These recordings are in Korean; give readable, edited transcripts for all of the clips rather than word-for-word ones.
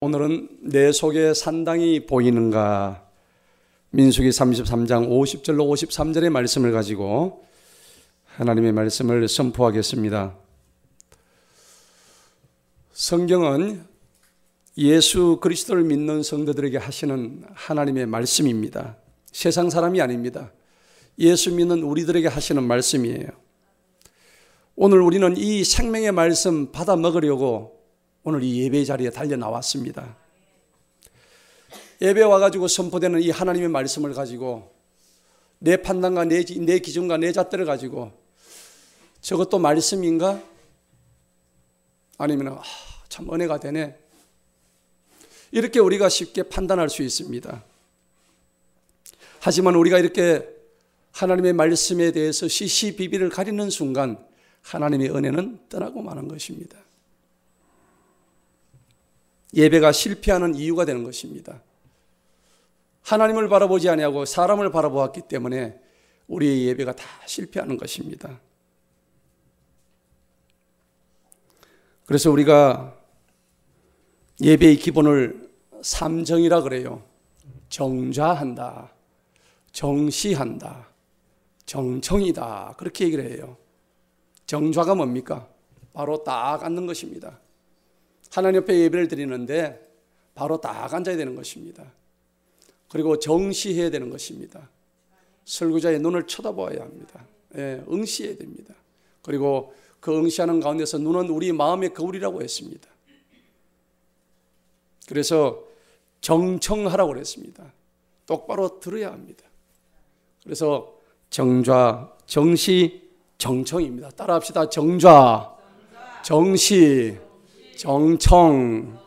오늘은 내 속에 산당이 보이는가? 민수기 33장 50절로 53절의 말씀을 가지고 하나님의 말씀을 선포하겠습니다. 성경은 예수 그리스도를 믿는 성도들에게 하시는 하나님의 말씀입니다. 세상 사람이 아닙니다. 예수 믿는 우리들에게 하시는 말씀이에요. 오늘 우리는 이 생명의 말씀 받아 먹으려고 오늘 이 예배 자리에 달려 나왔습니다. 예배 와가지고 선포되는 이 하나님의 말씀을 가지고 내 판단과 내 기준과 내 잣대를 가지고 저것도 말씀인가? 아니면 참 은혜가 되네. 이렇게 우리가 쉽게 판단할 수 있습니다. 하지만 우리가 이렇게 하나님의 말씀에 대해서 시시비비를 가리는 순간 하나님의 은혜는 떠나고 마는 것입니다. 예배가 실패하는 이유가 되는 것입니다. 하나님을 바라보지 아니하고 사람을 바라보았기 때문에 우리의 예배가 다 실패하는 것입니다. 그래서 우리가 예배의 기본을 삼정이라 그래요. 정좌한다, 정시한다, 정청이다, 그렇게 얘기를 해요. 정좌가 뭡니까? 바로 딱 앉는 것입니다. 하나님 옆에 예배를 드리는데 바로 딱 앉아야 되는 것입니다. 그리고 정시해야 되는 것입니다. 설교자의 눈을 쳐다봐야 합니다. 응시해야 됩니다. 그리고 그 응시하는 가운데서 눈은 우리 마음의 거울이라고 했습니다. 그래서 정청하라고 그랬습니다. 똑바로 들어야 합니다. 그래서 정좌, 정시, 정청입니다. 따라합시다. 정좌, 정시, 정청.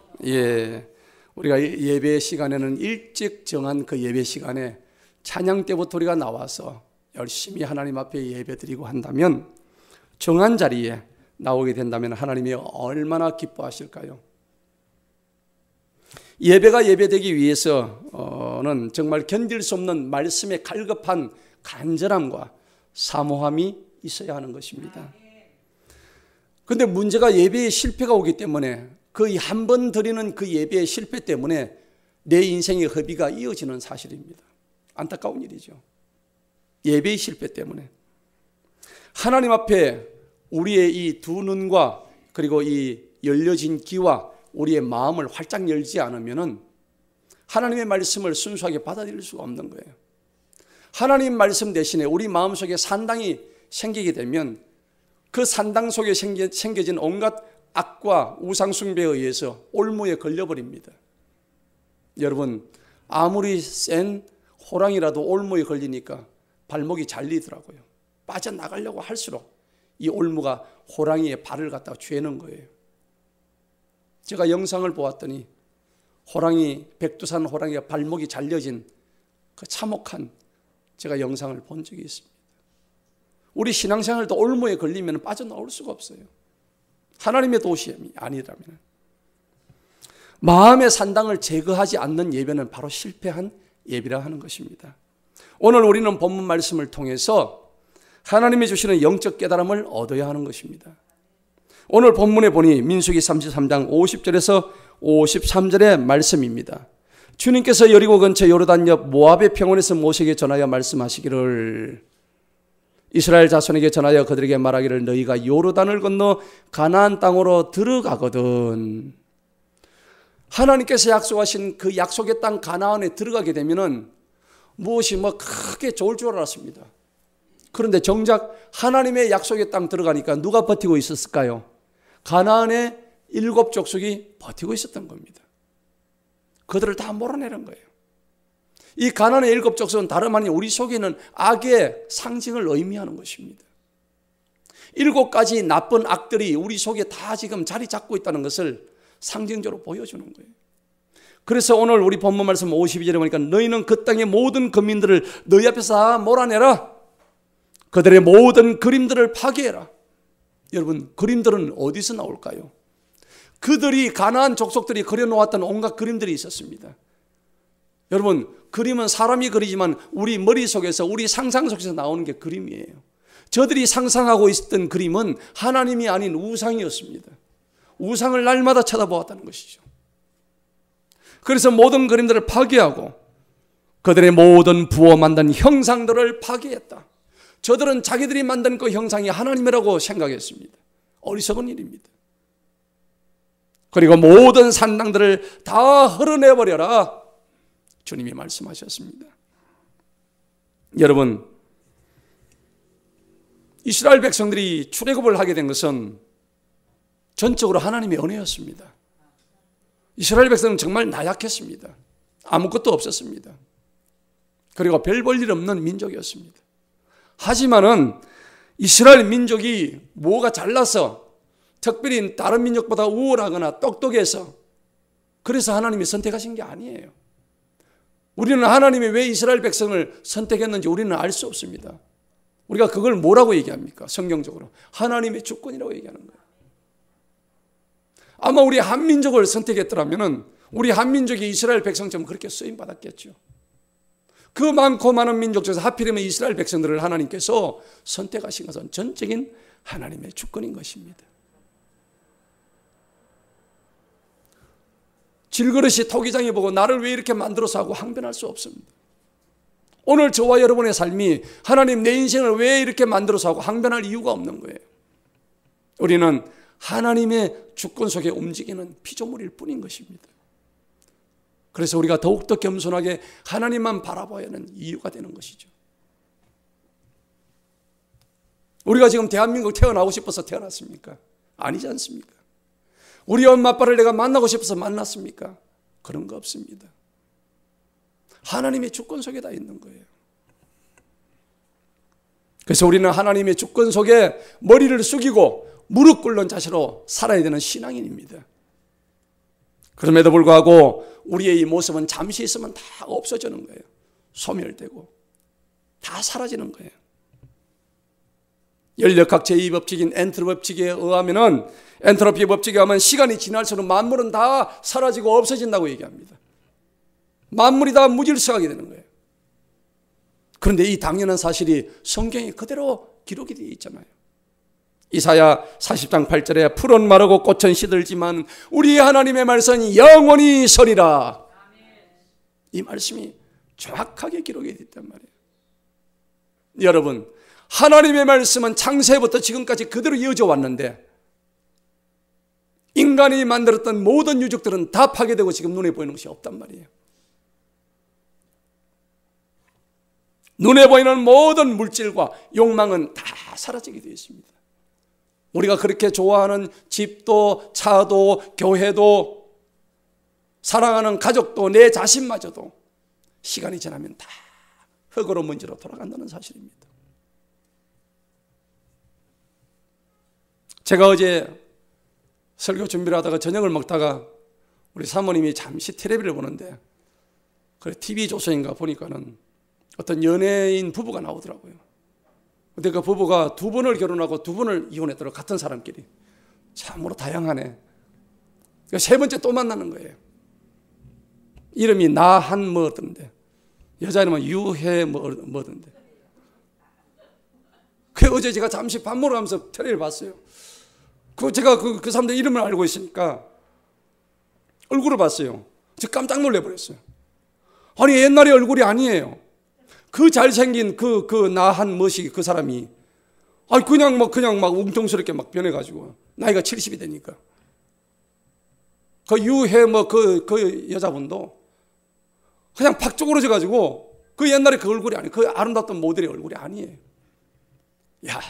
우리가 예배 시간에는 일찍 정한 그 예배 시간에 찬양 때부터 우리가 나와서 열심히 하나님 앞에 예배 드리고 한다면, 정한 자리에 나오게 된다면 하나님이 얼마나 기뻐하실까요? 예배가 예배되기 위해서는 정말 견딜 수 없는 말씀의 갈급한 간절함과 사모함이 있어야 하는 것입니다. 그런데 문제가 예배에 실패가 오기 때문에 그 한 번 드리는 그 예배의 실패 때문에 내 인생의 허비가 이어지는 사실입니다. 안타까운 일이죠. 예배의 실패 때문에. 하나님 앞에 우리의 이 두 눈과 그리고 이 열려진 귀와 우리의 마음을 활짝 열지 않으면 하나님의 말씀을 순수하게 받아들일 수가 없는 거예요. 하나님 말씀 대신에 우리 마음속에 산당이 생기게 되면 그 산당 속에 생겨진 온갖 악과 우상숭배에 의해서 올무에 걸려버립니다. 여러분, 아무리 센 호랑이라도 올무에 걸리니까 발목이 잘리더라고요. 빠져나가려고 할수록 이 올무가 호랑이의 발을 갖다가 죄는 거예요. 제가 영상을 보았더니 백두산 호랑이가 발목이 잘려진 그 참혹한 제가 영상을 본 적이 있습니다. 우리 신앙생활도 올무에 걸리면 빠져나올 수가 없어요. 하나님의 도시이 아니라면. 마음의 산당을 제거하지 않는 예배는 바로 실패한 예배라 하는 것입니다. 오늘 우리는 본문 말씀을 통해서 하나님이 주시는 영적 깨달음을 얻어야 하는 것입니다. 오늘 본문에 보니 민수기 33장 50절에서 53절의 말씀입니다. 주님께서 여리고 근처 요르단 옆 모압의 평원에서 모세에게 전하여 말씀하시기를, 이스라엘 자손에게 전하여 그들에게 말하기를, 너희가 요르단을 건너 가나안 땅으로 들어가거든. 하나님께서 약속하신 그 약속의 땅 가나안에 들어가게 되면은 무엇이 크게 좋을 줄 알았습니다. 그런데 정작 하나님의 약속의 땅 들어가니까 누가 버티고 있었을까요? 가나안의 7 족속이 버티고 있었던 겁니다. 그들을 다 몰아내는 거예요. 이 가나안의 7 족속은 다름 아닌 우리 속에는 악의 상징을 의미하는 것입니다. 7가지 나쁜 악들이 우리 속에 다 지금 자리 잡고 있다는 것을 상징적으로 보여주는 거예요. 그래서 오늘 우리 본문 말씀 52절에 보니까 너희는 그 땅의 모든 거민들을 너희 앞에서 다 몰아내라. 그들의 모든 그림들을 파괴해라. 여러분, 그림들은 어디서 나올까요? 그들이 가나안 족속들이 그려놓았던 온갖 그림들이 있었습니다. 여러분, 그림은 사람이 그리지만 우리 머릿속에서 우리 상상 속에서 나오는 게 그림이에요. 저들이 상상하고 있었던 그림은 하나님이 아닌 우상이었습니다. 우상을 날마다 쳐다보았다는 것이죠. 그래서 모든 그림들을 파괴하고 그들의 모든 부어 만든 형상들을 파괴했다. 저들은 자기들이 만든 그 형상이 하나님이라고 생각했습니다. 어리석은 일입니다. 그리고 모든 산당들을 다 헐어내버려라, 주님이 말씀하셨습니다. 여러분, 이스라엘 백성들이 출애굽을 하게 된 것은 전적으로 하나님의 은혜였습니다. 이스라엘 백성은 정말 나약했습니다. 아무것도 없었습니다. 그리고 별 볼 일 없는 민족이었습니다. 하지만은 이스라엘 민족이 뭐가 잘나서, 특별히 다른 민족보다 우월하거나 똑똑해서 그래서 하나님이 선택하신 게 아니에요. 우리는 하나님이 왜 이스라엘 백성을 선택했는지 우리는 알 수 없습니다. 우리가 그걸 뭐라고 얘기합니까? 성경적으로 하나님의 주권이라고 얘기하는 거예요. 아마 우리 한민족을 선택했더라면 우리 한민족이 이스라엘 백성처럼 그렇게 쓰임받았겠죠. 그 많고 많은 민족 중에서 하필이면 이스라엘 백성들을 하나님께서 선택하신 것은 전적인 하나님의 주권인 것입니다. 질그릇이 토기장에 보고 나를 왜 이렇게 만들어서 하고 항변할 수 없습니다. 오늘 저와 여러분의 삶이 하나님 내 인생을 왜 이렇게 만들어서 하고 항변할 이유가 없는 거예요. 우리는 하나님의 주권 속에 움직이는 피조물일 뿐인 것입니다. 그래서 우리가 더욱더 겸손하게 하나님만 바라봐야 하는 이유가 되는 것이죠. 우리가 지금 대한민국 태어나고 싶어서 태어났습니까? 아니지 않습니까? 우리 엄마 아빠를 내가 만나고 싶어서 만났습니까? 그런 거 없습니다. 하나님의 주권 속에 다 있는 거예요. 그래서 우리는 하나님의 주권 속에 머리를 숙이고 무릎 꿇는 자세로 살아야 되는 신앙인입니다. 그럼에도 불구하고 우리의 이 모습은 잠시 있으면 다 없어지는 거예요. 소멸되고 다 사라지는 거예요. 연력학 제2법칙인 엔트로피 법칙에 의하면은, 엔트로피 법칙에 의하면 시간이 지날수록 만물은 다 사라지고 없어진다고 얘기합니다. 만물이 다 무질서하게 되는 거예요. 그런데 이 당연한 사실이 성경에 그대로 기록이 되어 있잖아요. 이사야 40장 8절에 풀은 마르고 꽃은 시들지만 우리 하나님의 말씀은 영원히 서리라. 이 말씀이 정확하게 기록이 되어 있단 말이에요. 여러분, 하나님의 말씀은 창세부터 지금까지 그대로 이어져 왔는데 인간이 만들었던 모든 유적들은 다 파괴되고 지금 눈에 보이는 것이 없단 말이에요. 눈에 보이는 모든 물질과 욕망은 다 사라지게 되어 있습니다. 우리가 그렇게 좋아하는 집도, 차도, 교회도, 사랑하는 가족도, 내 자신마저도 시간이 지나면 다 흙으로 먼지로 돌아간다는 사실입니다. 제가 어제 설교 준비를 하다가 저녁을 먹다가 우리 사모님이 잠시 텔레비를 보는데 그래 TV조선인가 보니까는 어떤 연예인 부부가 나오더라고요. 근데 그 부부가 두 번을 결혼하고 두 번을 이혼했더라고요. 같은 사람끼리. 참으로 다양하네. 세 번째 또 만나는 거예요. 이름이 나한 뭐던데, 여자 이름은 유해 뭐던데. 그 어제 제가 잠시 밥 먹으러 가면서 텔레비를 봤어요. 제가 그 사람들 이름을 알고 있으니까 얼굴을 봤어요. 제가 깜짝 놀래버렸어요. 아니 옛날의 얼굴이 아니에요. 그 잘생긴 그 나한 멋이 그 사람이 아니 그냥 막 웅통스럽게 막 변해가지고 나이가 70이 되니까 그 유해 그 여자분도 그냥 팍 쪼그러져가지고 그 옛날에 그 얼굴이 아니에요. 그 아름답던 모델의 얼굴이 아니에요. 야,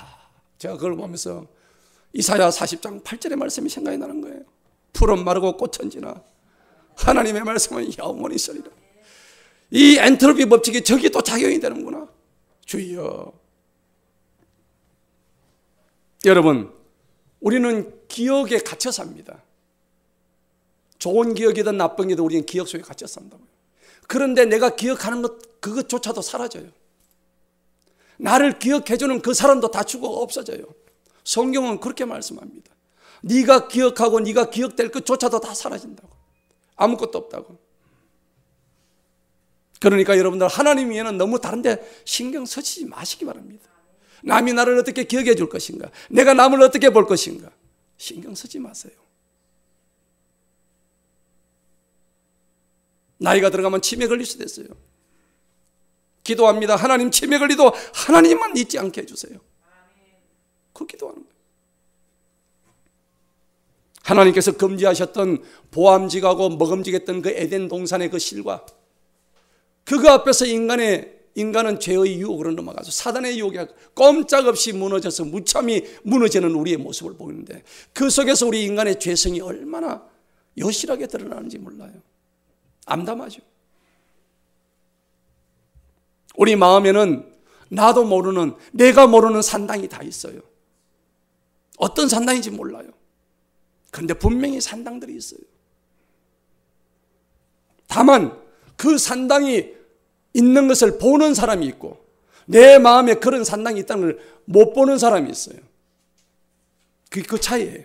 제가 그걸 보면서 이사야 40장 8절의 말씀이 생각이 나는 거예요. 풀은 마르고 꽃은 지나 하나님의 말씀은 영원히 있으리라. 이 엔트로피 법칙이 저기 또 작용이 되는구나. 주여. 여러분, 우리는 기억에 갇혀 삽니다. 좋은 기억이든 나쁜 기억이든 우리는 기억 속에 갇혀 산다고요. 그런데 내가 기억하는 것 그것조차도 사라져요. 나를 기억해주는 그 사람도 다 죽어 없어져요. 성경은 그렇게 말씀합니다. 네가 기억하고 네가 기억될 것조차도 다 사라진다고. 아무것도 없다고. 그러니까 여러분들 하나님 위에는 너무 다른데 신경 쓰지 마시기 바랍니다. 남이 나를 어떻게 기억해 줄 것인가, 내가 남을 어떻게 볼 것인가 신경 쓰지 마세요. 나이가 들어가면 치매 걸릴 수도 있어요. 기도합니다. 하나님, 치매 걸리도 하나님만 잊지 않게 해주세요. 그 기도하는 거예요. 하나님께서 금지하셨던 보암직하고 먹음직했던 그 에덴 동산의 그 실과 그거 앞에서 인간은 죄의 유혹으로 넘어가서 사단의 유혹에 꼼짝없이 무너져서 무참히 무너지는 우리의 모습을 보이는데 그 속에서 우리 인간의 죄성이 얼마나 여실하게 드러나는지 몰라요. 암담하죠. 우리 마음에는 나도 모르는, 내가 모르는 산당이 다 있어요. 어떤 산당인지 몰라요. 그런데 분명히 산당들이 있어요. 다만 그 산당이 있는 것을 보는 사람이 있고 내 마음에 그런 산당이 있다는 걸 못 보는 사람이 있어요. 그 차이예요.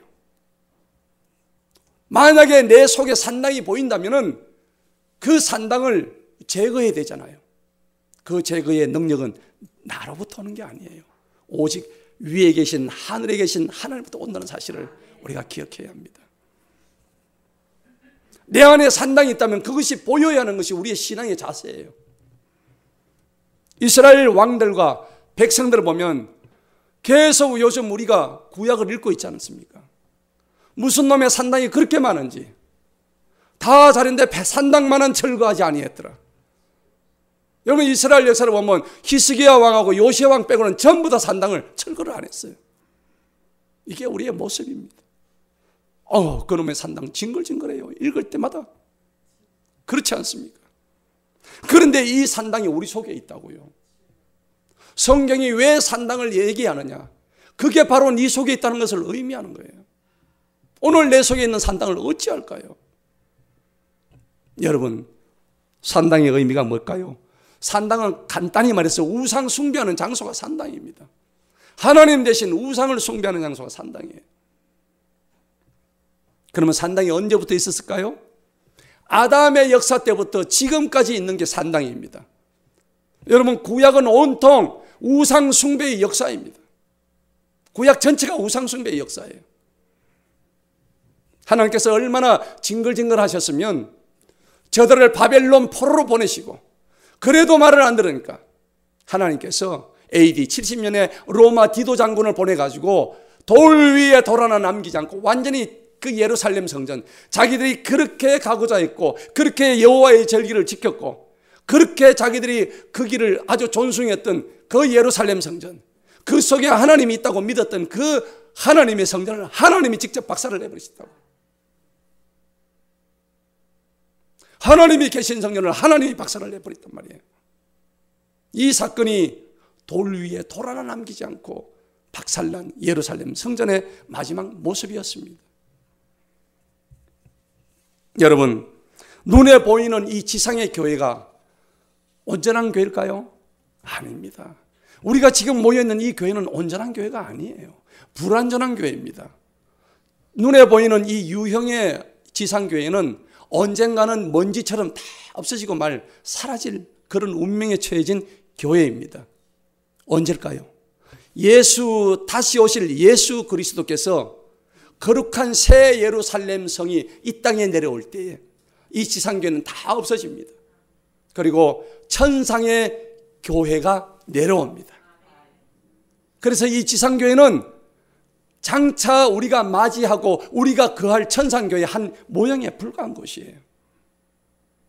만약에 내 속에 산당이 보인다면 그 산당을 제거해야 되잖아요. 그 제거의 능력은 나로부터 오는 게 아니에요. 오직 위에 계신 하늘에 계신 하나님부터 온다는 사실을 우리가 기억해야 합니다. 내 안에 산당이 있다면 그것이 보여야 하는 것이 우리의 신앙의 자세예요. 이스라엘 왕들과 백성들을 보면 계속 요즘 우리가 구약을 읽고 있지 않습니까? 무슨 놈의 산당이 그렇게 많은지 다 잘했는데 산당만은 철거하지 아니했더라. 여러분 이스라엘 역사를 보면 히스기야 왕하고 요시야 왕 빼고는 전부 다 산당을 철거를 안 했어요. 이게 우리의 모습입니다. 그놈의 산당 징글징글해요. 읽을 때마다. 그렇지 않습니까? 그런데 이 산당이 우리 속에 있다고요. 성경이 왜 산당을 얘기하느냐? 그게 바로 네 속에 있다는 것을 의미하는 거예요. 오늘 내 속에 있는 산당을 어찌할까요? 여러분, 산당의 의미가 뭘까요? 산당은 간단히 말해서 우상 숭배하는 장소가 산당입니다. 하나님 대신 우상을 숭배하는 장소가 산당이에요. 그러면 산당이 언제부터 있었을까요? 아담의 역사 때부터 지금까지 있는 게 산당입니다. 여러분 구약은 온통 우상 숭배의 역사입니다. 구약 전체가 우상 숭배의 역사예요. 하나님께서 얼마나 징글징글 하셨으면 저들을 바벨론 포로로 보내시고 그래도 말을 안 들으니까 하나님께서 AD 70년에 로마 디도 장군을 보내가지고 돌 위에 돌 하나 남기지 않고 완전히 그 예루살렘 성전 자기들이 그렇게 가고자 했고 그렇게 여호와의 절기를 지켰고 그렇게 자기들이 그 길을 아주 존숭했던 그 예루살렘 성전 그 속에 하나님이 있다고 믿었던 그 하나님의 성전을 하나님이 직접 박살을 내버리셨다고. 하나님이 계신 성전을 하나님이 박살을 내버렸단 말이에요. 이 사건이 돌 위에 돌 하나 남기지 않고 박살난 예루살렘 성전의 마지막 모습이었습니다. 여러분, 눈에 보이는 이 지상의 교회가 온전한 교회일까요? 아닙니다. 우리가 지금 모여있는 이 교회는 온전한 교회가 아니에요. 불완전한 교회입니다. 눈에 보이는 이 유형의 지상교회는 언젠가는 먼지처럼 다 없어지고 사라질 그런 운명에 처해진 교회입니다. 언제일까요? 다시 오실 예수 그리스도께서 거룩한 새 예루살렘 성이 이 땅에 내려올 때에 이 지상교회는 다 없어집니다. 그리고 천상의 교회가 내려옵니다. 그래서 이 지상교회는 장차 우리가 맞이하고 우리가 거할 천상교회의 한 모형에 불과한 것이에요.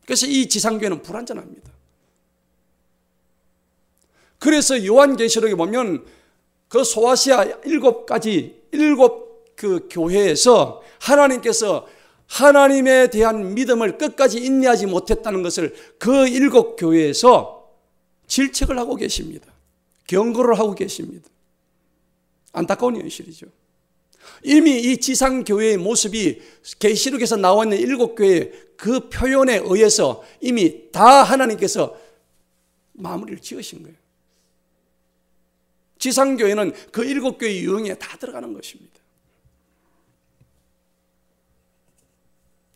그래서 이 지상교회는 불완전합니다. 그래서 요한계시록에 보면 그 소아시아 일곱 그 교회에서 하나님께서 하나님에 대한 믿음을 끝까지 인내하지 못했다는 것을 그 일곱 교회에서 질책을 하고 계십니다. 경고를 하고 계십니다. 안타까운 현실이죠. 이미 이 지상교회의 모습이 계시록에서 나와 있는 일곱 교회의 그 표현에 의해서 이미 다 하나님께서 마무리를 지으신 거예요. 지상교회는 그 일곱 교회의 유형에 다 들어가는 것입니다.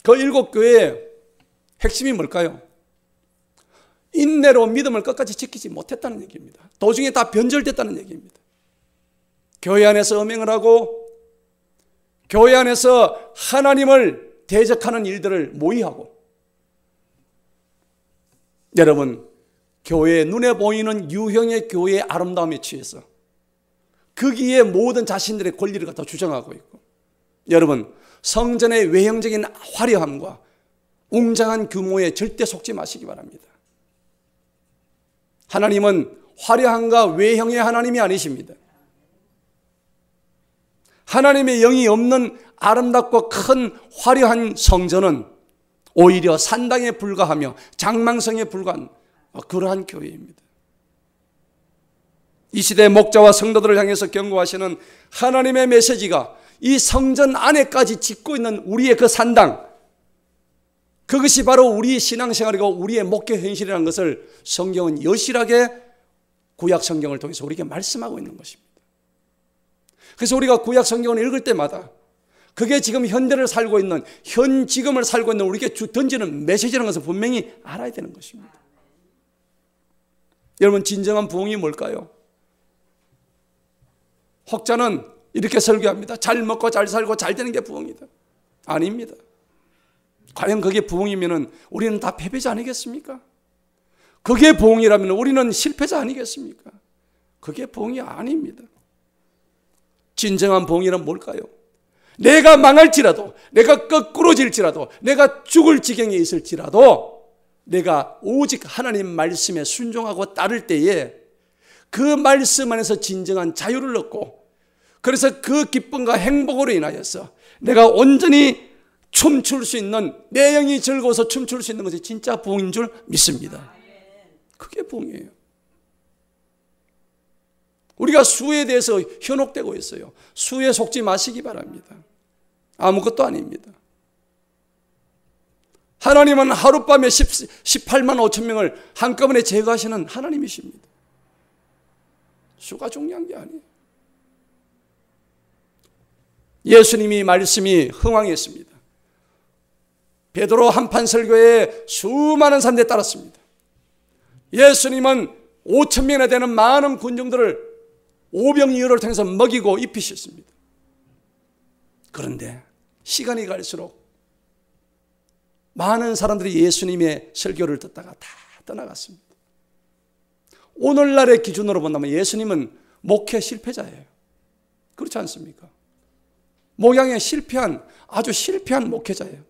그 일곱 교회의 핵심이 뭘까요? 인내로 믿음을 끝까지 지키지 못했다는 얘기입니다. 도중에 다 변절됐다는 얘기입니다. 교회 안에서 음행을 하고 교회 안에서 하나님을 대적하는 일들을 모의하고 여러분, 교회, 눈에 보이는 유형의 교회의 아름다움에 취해서 거기에 모든 자신들의 권리를 갖다 주장하고 있고, 여러분, 성전의 외형적인 화려함과 웅장한 규모에 절대 속지 마시기 바랍니다. 하나님은 화려함과 외형의 하나님이 아니십니다. 하나님의 영이 없는 아름답고 큰 화려한 성전은 오히려 산당에 불과하며 장망성에 불과한 그러한 교회입니다. 이 시대의 목자와 성도들을 향해서 경고하시는 하나님의 메시지가 이 성전 안에까지 짓고 있는 우리의 그 산당, 그것이 바로 우리의 신앙생활이고 우리의 목회 현실이라는 것을 성경은 여실하게 구약 성경을 통해서 우리에게 말씀하고 있는 것입니다. 그래서 우리가 구약 성경을 읽을 때마다 그게 지금 현대를 살고 있는, 현 지금을 살고 있는 우리에게 던지는 메시지라는 것을 분명히 알아야 되는 것입니다. 여러분, 진정한 부흥이 뭘까요? 혹자는 이렇게 설교합니다. 잘 먹고 잘 살고 잘 되는 게 부흥이다. 아닙니다. 과연 그게 부흥이면 우리는 다 패배자 아니겠습니까? 그게 부흥이라면 우리는 실패자 아니겠습니까? 그게 부흥이 아닙니다. 진정한 부흥이란 뭘까요? 내가 망할지라도, 내가 거꾸로질지라도, 내가 죽을 지경에 있을지라도 내가 오직 하나님 말씀에 순종하고 따를 때에 그 말씀 안에서 진정한 자유를 얻고, 그래서 그 기쁨과 행복으로 인하여서 내가 온전히 춤출 수 있는, 내 영이 즐거워서 춤출 수 있는 것이 진짜 부흥인 줄 믿습니다. 그게 부흥이에요. 우리가 수에 대해서 현혹되고 있어요. 수에 속지 마시기 바랍니다. 아무것도 아닙니다. 하나님은 하룻밤에 18만 5천 명을 한꺼번에 제거하시는 하나님이십니다. 수가 중요한 게 아니에요. 예수님이 말씀이 흥왕했습니다. 베드로 한판 설교에 수많은 사람들이 따랐습니다. 예수님은 5천 명이나 되는 많은 군중들을 오병이어를 통해서 먹이고 입히셨습니다. 그런데 시간이 갈수록 많은 사람들이 예수님의 설교를 듣다가 다 떠나갔습니다. 오늘날의 기준으로 본다면 예수님은 목회 실패자예요. 그렇지 않습니까? 목양에 실패한, 아주 실패한 목회자예요.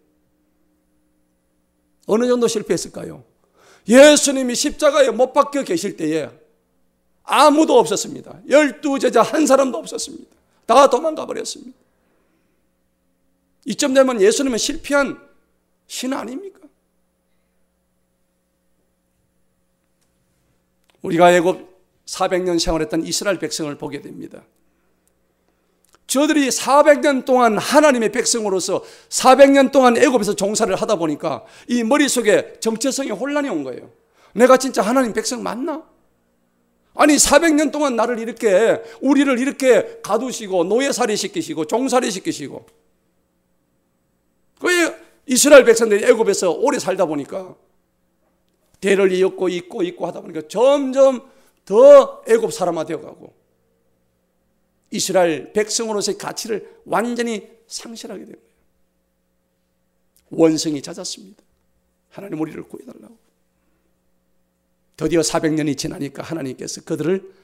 어느 정도 실패했을까요? 예수님이 십자가에 못 박혀 계실 때에 아무도 없었습니다. 12제자 한 사람도 없었습니다. 다 도망가 버렸습니다. 이쯤 되면 예수님은 실패한 신 아닙니까? 우리가 애굽 400년 생활했던 이스라엘 백성을 보게 됩니다. 저들이 400년 동안 하나님의 백성으로서 400년 동안 애굽에서 종사를 하다 보니까 이 머릿속에 정체성의 혼란이 온 거예요. 내가 진짜 하나님 백성 맞나? 아니 400년 동안 나를 이렇게, 우리를 이렇게 가두시고 노예살이 시키시고 종살이 시키시고, 그 이스라엘 백성들이 애굽에서 오래 살다 보니까 대를 이었고 잊고 하다 보니까 점점 더 애굽 사람화 되어가고 이스라엘 백성으로서의 가치를 완전히 상실하게 된 거예요. 원성이 잦았습니다. 하나님 우리를 구해달라고. 드디어 400년이 지나니까 하나님께서 그들을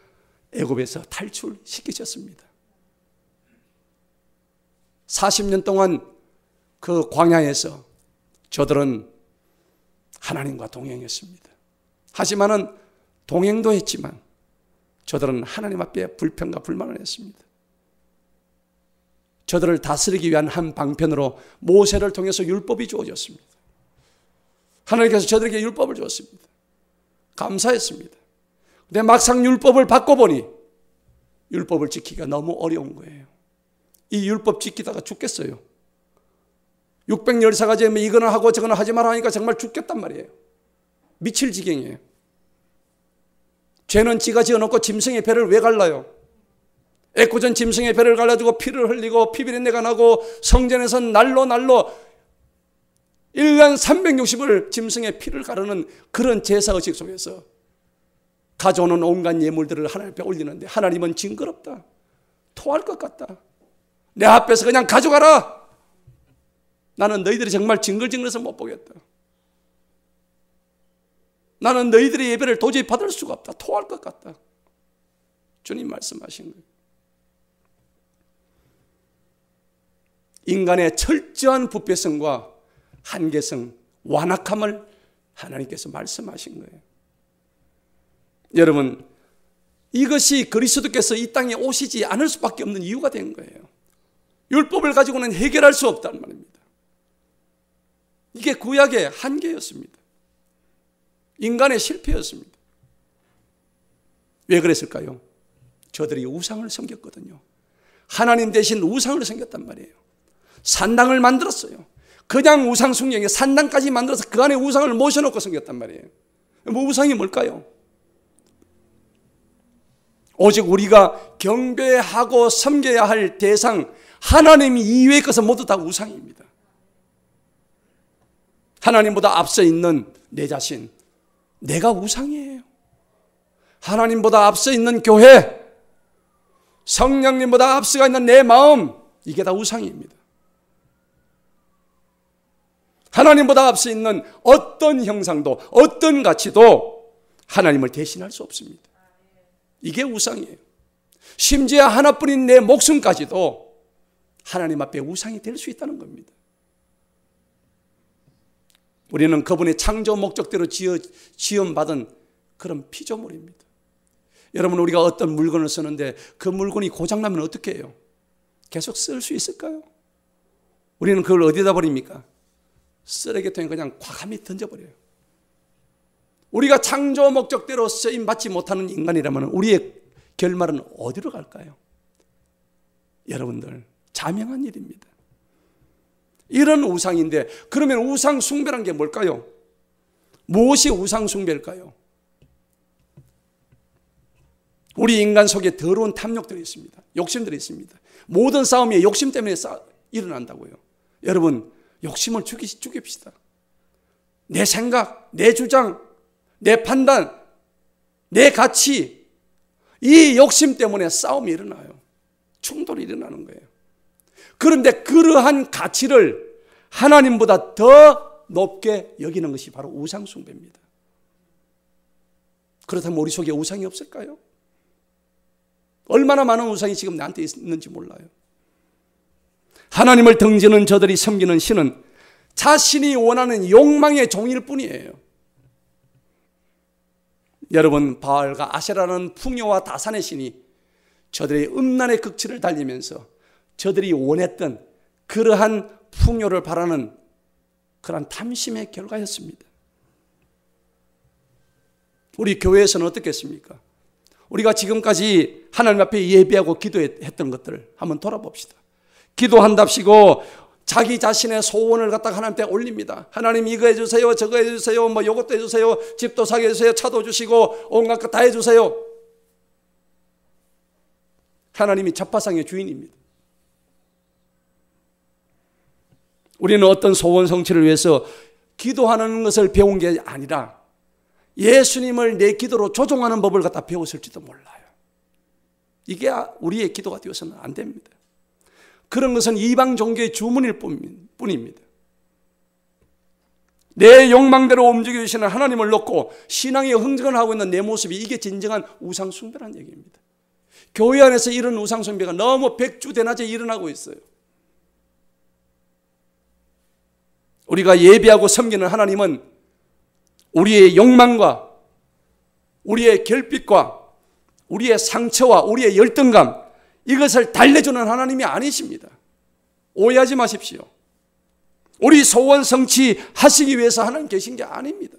애굽에서 탈출시키셨습니다. 40년 동안 그 광야에서 저들은 하나님과 동행했습니다. 하지만은 동행도 했지만 저들은 하나님 앞에 불평과 불만을 했습니다. 저들을 다스리기 위한 한 방편으로 모세를 통해서 율법이 주어졌습니다. 하나님께서 저들에게 율법을 주었습니다. 감사했습니다. 근데 막상 율법을 받고 보니 율법을 지키기가 너무 어려운 거예요. 이 율법 지키다가 죽겠어요. 614가지 이거는 하고 저거는 하지 마라 하니까 정말 죽겠단 말이에요. 미칠 지경이에요. 죄는 지가 지어놓고 짐승의 배를 왜 갈라요? 애꿎은 짐승의 배를 갈라주고 피를 흘리고 피비린내가 나고 성전에서 날로 1년 360을 짐승의 피를 가르는 그런 제사의식 속에서 가져오는 온갖 예물들을 하나님 앞에 올리는데 하나님은 징그럽다. 토할 것 같다. 내 앞에서 그냥 가져가라. 나는 너희들이 정말 징글징글해서 못 보겠다. 나는 너희들의 예배를 도저히 받을 수가 없다. 토할 것 같다. 주님 말씀하신 거예요. 인간의 철저한 부패성과 한계성, 완악함을 하나님께서 말씀하신 거예요. 여러분, 이것이 그리스도께서 이 땅에 오시지 않을 수밖에 없는 이유가 된 거예요. 율법을 가지고는 해결할 수 없다는 말입니다. 이게 구약의 한계였습니다. 인간의 실패였습니다. 왜 그랬을까요? 저들이 우상을 섬겼거든요. 하나님 대신 우상을 섬겼단 말이에요. 산당을 만들었어요. 그냥 우상 숭배에 산당까지 만들어서 그 안에 우상을 모셔놓고 섬겼단 말이에요. 뭐 우상이 뭘까요? 오직 우리가 경배하고 섬겨야 할 대상 하나님 이외의 것은 모두 다 우상입니다. 하나님보다 앞서 있는 내 자신, 내가 우상이에요. 하나님보다 앞서 있는 교회, 성령님보다 앞서가 있는 내 마음, 이게 다 우상입니다. 하나님보다 앞서 있는 어떤 형상도, 어떤 가치도 하나님을 대신할 수 없습니다. 이게 우상이에요. 심지어 하나뿐인 내 목숨까지도 하나님 앞에 우상이 될 수 있다는 겁니다. 우리는 그분의 창조 목적대로 지음받은 그런 피조물입니다. 여러분, 우리가 어떤 물건을 쓰는데 그 물건이 고장나면 어떻게 해요? 계속 쓸 수 있을까요? 우리는 그걸 어디다 버립니까? 쓰레기통에 그냥 과감히 던져버려요. 우리가 창조 목적대로 쓰임받지 못하는 인간이라면 우리의 결말은 어디로 갈까요? 여러분들, 자명한 일입니다. 이런 우상인데, 그러면 우상 숭배란 게 뭘까요? 무엇이 우상 숭배일까요? 우리 인간 속에 더러운 탐욕들이 있습니다. 욕심들이 있습니다. 모든 싸움이 욕심 때문에 일어난다고요. 여러분, 욕심을 죽입시다. 내 생각, 내 주장, 내 판단, 내 가치, 이 욕심 때문에 싸움이 일어나요. 충돌이 일어나는 거예요. 그런데 그러한 가치를 하나님보다 더 높게 여기는 것이 바로 우상 숭배입니다. 그렇다면 우리 속에 우상이 없을까요? 얼마나 많은 우상이 지금 나한테 있는지 몰라요. 하나님을 등지는 저들이 섬기는 신은 자신이 원하는 욕망의 종일 뿐이에요. 여러분, 바알과 아세라는 풍요와 다산의 신이 저들의 음란의 극치를 달리면서 저들이 원했던 그러한 풍요를 바라는 그러한 탐심의 결과였습니다. 우리 교회에서는 어떻겠습니까? 우리가 지금까지 하나님 앞에 예배하고 기도했던 것들을 한번 돌아봅시다. 기도한답시고 자기 자신의 소원을 갖다가 하나님께 올립니다. 하나님, 이거 해주세요, 저거 해주세요, 뭐 요것도 해주세요, 집도 사게 해주세요, 차도 주시고 온갖 것 다 해주세요. 하나님이 잡화상의 주인입니다. 우리는 어떤 소원 성취를 위해서 기도하는 것을 배운 게 아니라 예수님을 내 기도로 조종하는 법을 갖다 배웠을지도 몰라요. 이게 우리의 기도가 되어서는 안 됩니다. 그런 것은 이방 종교의 주문일 뿐입니다. 내 욕망대로 움직여주시는 하나님을 놓고 신앙의 흥정을 하고 있는 내 모습이, 이게 진정한 우상숭배라는 얘기입니다. 교회 안에서 이런 우상숭배가 너무 백주대낮에 일어나고 있어요. 우리가 예배하고 섬기는 하나님은 우리의 욕망과 우리의 결핍과 우리의 상처와 우리의 열등감, 이것을 달래주는 하나님이 아니십니다. 오해하지 마십시오. 우리 소원 성취하시기 위해서 하나님 계신 게 아닙니다.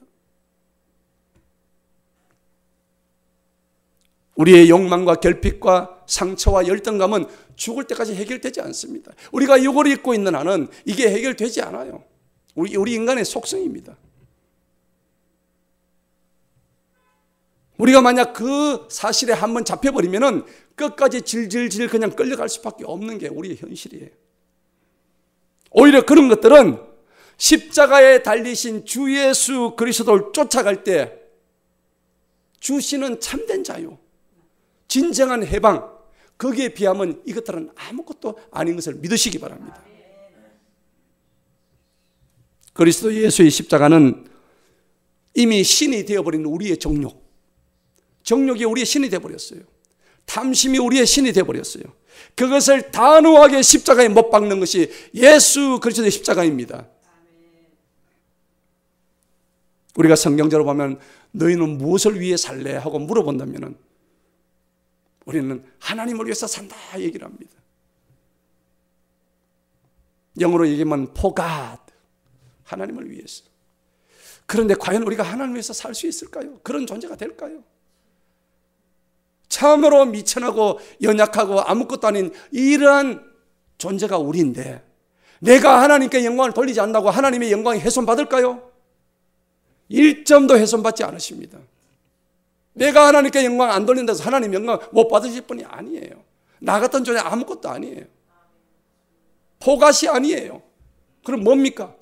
우리의 욕망과 결핍과 상처와 열등감은 죽을 때까지 해결되지 않습니다. 우리가 육을 입고 있는 한은 이게 해결되지 않아요. 우리 인간의 속성입니다. 우리가 만약 그 사실에 한번 잡혀버리면은 끝까지 질질질 그냥 끌려갈 수밖에 없는 게 우리의 현실이에요. 오히려 그런 것들은 십자가에 달리신 주 예수 그리스도를 쫓아갈 때 주시는 참된 자유, 진정한 해방, 거기에 비하면 이것들은 아무것도 아닌 것을 믿으시기 바랍니다. 그리스도 예수의 십자가는 이미 신이 되어버린 우리의 정욕이 우리의 신이 되어버렸어요. 탐심이 우리의 신이 되어버렸어요. 그것을 단호하게 십자가에 못 박는 것이 예수 그리스도의 십자가입니다. 우리가 성경적으로 보면 너희는 무엇을 위해 살래? 하고 물어본다면 우리는 하나님을 위해서 산다 얘기를 합니다. 영어로 얘기하면 for God, 하나님을 위해서. 그런데 과연 우리가 하나님을 위해서 살 수 있을까요? 그런 존재가 될까요? 참으로 미천하고 연약하고 아무것도 아닌 이러한 존재가 우리인데 내가 하나님께 영광을 돌리지 않는다고 하나님의 영광이 훼손받을까요? 1점도 훼손받지 않으십니다. 내가 하나님께 영광 안 돌린다고 해서 하나님 영광 못 받으실 분이 아니에요. 나 같은 존재 아무것도 아니에요. 포갓이 아니에요. 그럼 뭡니까?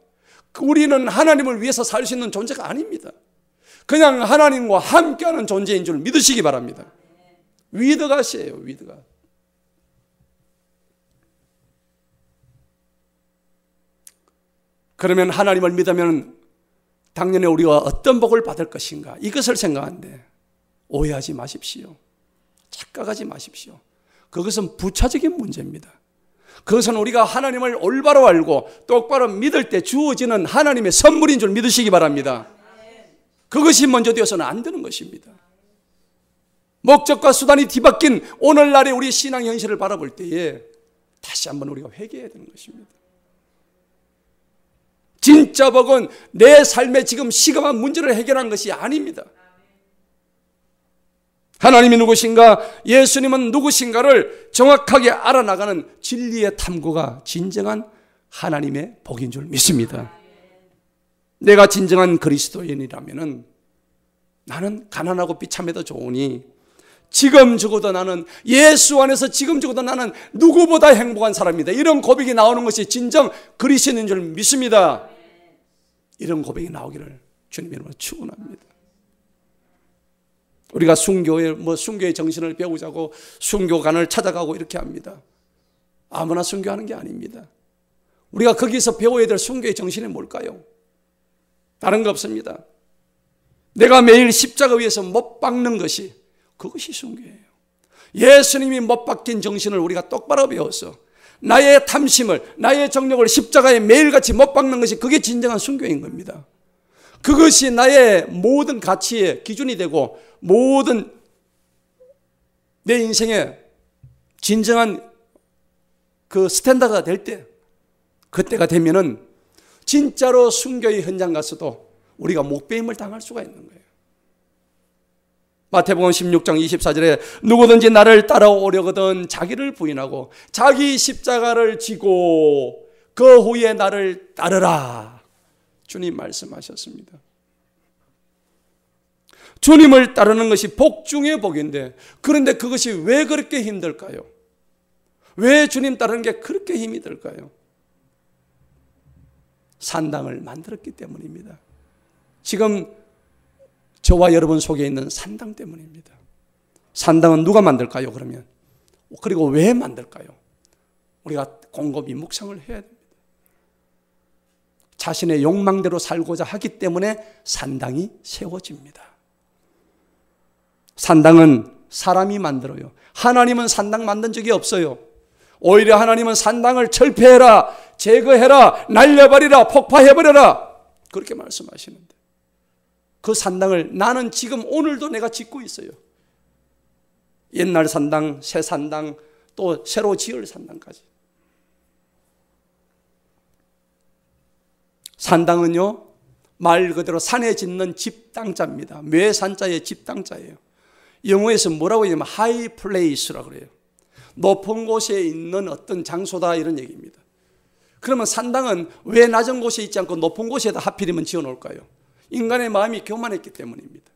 우리는 하나님을 위해서 살 수 있는 존재가 아닙니다. 그냥 하나님과 함께하는 존재인 줄 믿으시기 바랍니다. 위드갓이에요. 위드갓. 그러면 하나님을 믿으면 당연히 우리가 어떤 복을 받을 것인가 이것을 생각하는데 오해하지 마십시오. 착각하지 마십시오. 그것은 부차적인 문제입니다. 그것은 우리가 하나님을 올바로 알고 똑바로 믿을 때 주어지는 하나님의 선물인 줄 믿으시기 바랍니다. 그것이 먼저 되어서는 안 되는 것입니다. 목적과 수단이 뒤바뀐 오늘날의 우리 신앙 현실을 바라볼 때에 다시 한번 우리가 회개해야 되는 것입니다. 진짜 복은 내 삶에 지금 시급한 문제를 해결한 것이 아닙니다. 하나님이 누구신가, 예수님은 누구신가를 정확하게 알아나가는 진리의 탐구가 진정한 하나님의 복인 줄 믿습니다. 내가 진정한 그리스도인이라면 나는 가난하고 비참해도 좋으니 지금 죽어도 나는 예수 안에서 지금 죽어도 나는 누구보다 행복한 사람이다. 이런 고백이 나오는 것이 진정 그리스도인인 줄 믿습니다. 이런 고백이 나오기를 주님 이름으로 축원합니다. 우리가 순교의 정신을 배우자고 순교관을 찾아가고 이렇게 합니다. 아무나 순교하는 게 아닙니다. 우리가 거기서 배워야 될 순교의 정신이 뭘까요? 다른 거 없습니다. 내가 매일 십자가 위에서 못 박는 것이 그것이 순교예요. 예수님이 못 박힌 정신을 우리가 똑바로 배워서 나의 탐심을, 나의 정욕을 십자가에 매일같이 못 박는 것이 그게 진정한 순교인 겁니다. 그것이 나의 모든 가치의 기준이 되고 모든 내 인생의 진정한 그 스탠다드가 될 때, 그때가 되면은 진짜로 순교의 현장 가서도 우리가 목배임을 당할 수가 있는 거예요. 마태복음 16장 24절에 누구든지 나를 따라오려거든 자기를 부인하고 자기 십자가를 지고 그 후에 나를 따르라. 주님 말씀하셨습니다. 주님을 따르는 것이 복 중의 복인데 그런데 그것이 왜 그렇게 힘들까요? 왜 주님 따르는 게 그렇게 힘이 들까요? 산당을 만들었기 때문입니다. 지금 저와 여러분 속에 있는 산당 때문입니다. 산당은 누가 만들까요? 그러면 그리고 왜 만들까요? 우리가 곰곰이 묵상을 해야 됩니다. 자신의 욕망대로 살고자 하기 때문에 산당이 세워집니다. 산당은 사람이 만들어요. 하나님은 산당 만든 적이 없어요. 오히려 하나님은 산당을 철폐해라, 제거해라, 날려버리라, 폭파해버려라 그렇게 말씀하시는데 그 산당을 나는 지금 오늘도 내가 짓고 있어요. 옛날 산당, 새 산당, 또 새로 지을 산당까지. 산당은요, 말 그대로 산에 짓는 집당자입니다. 매산자의 집당자예요. 영어에서 뭐라고 얘기하면 high place라고 그래요. 높은 곳에 있는 어떤 장소다 이런 얘기입니다. 그러면 산당은 왜 낮은 곳에 있지 않고 높은 곳에다 하필이면 지어놓을까요? 인간의 마음이 교만했기 때문입니다.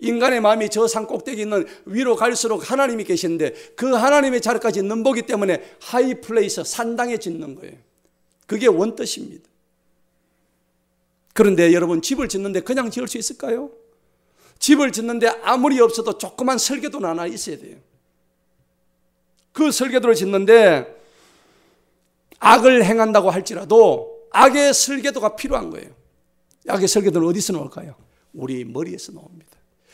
인간의 마음이 저 산 꼭대기 있는 위로 갈수록 하나님이 계시는데 그 하나님의 자리까지 넘보기 때문에 하이 플레이스, 산당에 짓는 거예요. 그게 원뜻입니다. 그런데 여러분 집을 짓는데 그냥 지을 수 있을까요? 집을 짓는데 아무리 없어도 조그만 설계도는 하나 있어야 돼요. 그 설계도를 짓는데 악을 행한다고 할지라도 악의 설계도가 필요한 거예요. 악의 설교들은 어디서 나올까요? 우리 머리에서 나옵니다.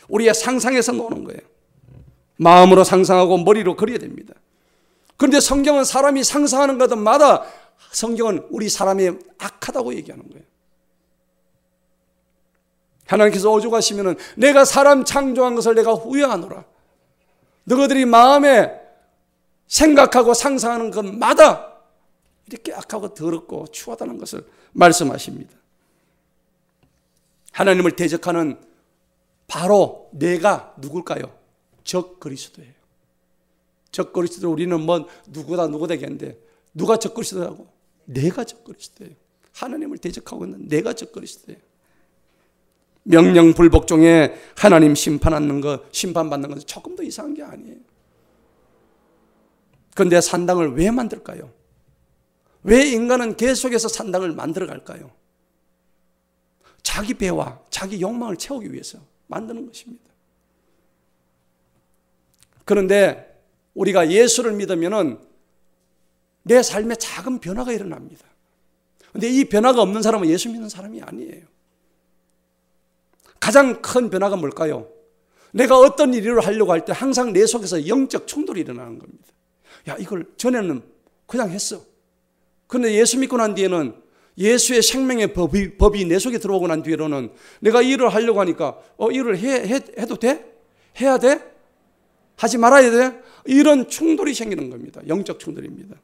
우리의 상상에서 나오는 거예요. 마음으로 상상하고 머리로 그려야 됩니다. 그런데 성경은 사람이 상상하는 것마다 성경은 우리 사람이 악하다고 얘기하는 거예요. 하나님께서 오죽하시면은 내가 사람 창조한 것을 내가 후회하노라. 너희들이 마음에 생각하고 상상하는 것마다 이렇게 악하고 더럽고 추하다는 것을 말씀하십니다. 하나님을 대적하는 바로 내가 누굴까요? 적 그리스도예요. 적 그리스도 우리는 뭐 누구다 되겠는데 누가 적 그리스도라고? 내가 적 그리스도예요. 하나님을 대적하고 있는 내가 적 그리스도예요. 명령 불복 중에 하나님 심판받는 것은 조금 더 이상한 게 아니에요. 그런데 산당을 왜 만들까요? 왜 인간은 계속해서 산당을 만들어 갈까요? 자기 배와 자기 욕망을 채우기 위해서 만드는 것입니다. 그런데 우리가 예수를 믿으면은 내 삶에 작은 변화가 일어납니다. 그런데 이 변화가 없는 사람은 예수 믿는 사람이 아니에요. 가장 큰 변화가 뭘까요? 내가 어떤 일을 하려고 할 때 항상 내 속에서 영적 충돌이 일어나는 겁니다. 야, 이걸 전에는 그냥 했어. 그런데 예수 믿고 난 뒤에는 예수의 생명의 법이 내 속에 들어오고 난 뒤로는 내가 일을 하려고 하니까 일을 해도 돼? 해야 돼? 하지 말아야 돼? 이런 충돌이 생기는 겁니다. 영적 충돌입니다.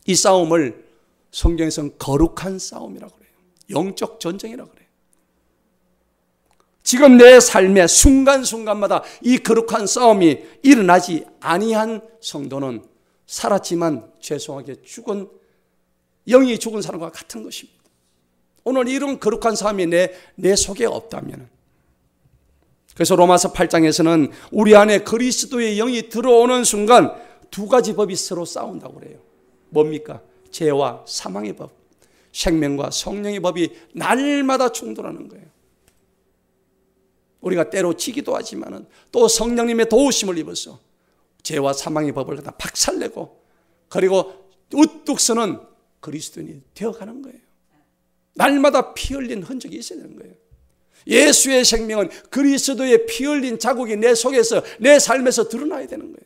이 싸움을 성경에서는 거룩한 싸움이라고 그래요. 영적 전쟁이라고 그래요. 지금 내 삶의 순간순간마다 이 거룩한 싸움이 일어나지 아니한 성도는 살았지만 죄송하게 영이 죽은 사람과 같은 것입니다. 오늘 이런 거룩한 싸움이 내 속에 없다면, 그래서 로마서 8장에서는 우리 안에 그리스도의 영이 들어오는 순간 두 가지 법이 서로 싸운다고 그래요. 뭡니까? 죄와 사망의 법, 생명과 성령의 법이 날마다 충돌하는 거예요. 우리가 때로 지기도 하지만은 또 성령님의 도우심을 입어서 죄와 사망의 법을 다 박살내고 그리고 우뚝 서는 그리스도인이 되어가는 거예요. 날마다 피 흘린 흔적이 있어야 되는 거예요. 예수의 생명은 그리스도의 피 흘린 자국이 내 속에서 내 삶에서 드러나야 되는 거예요.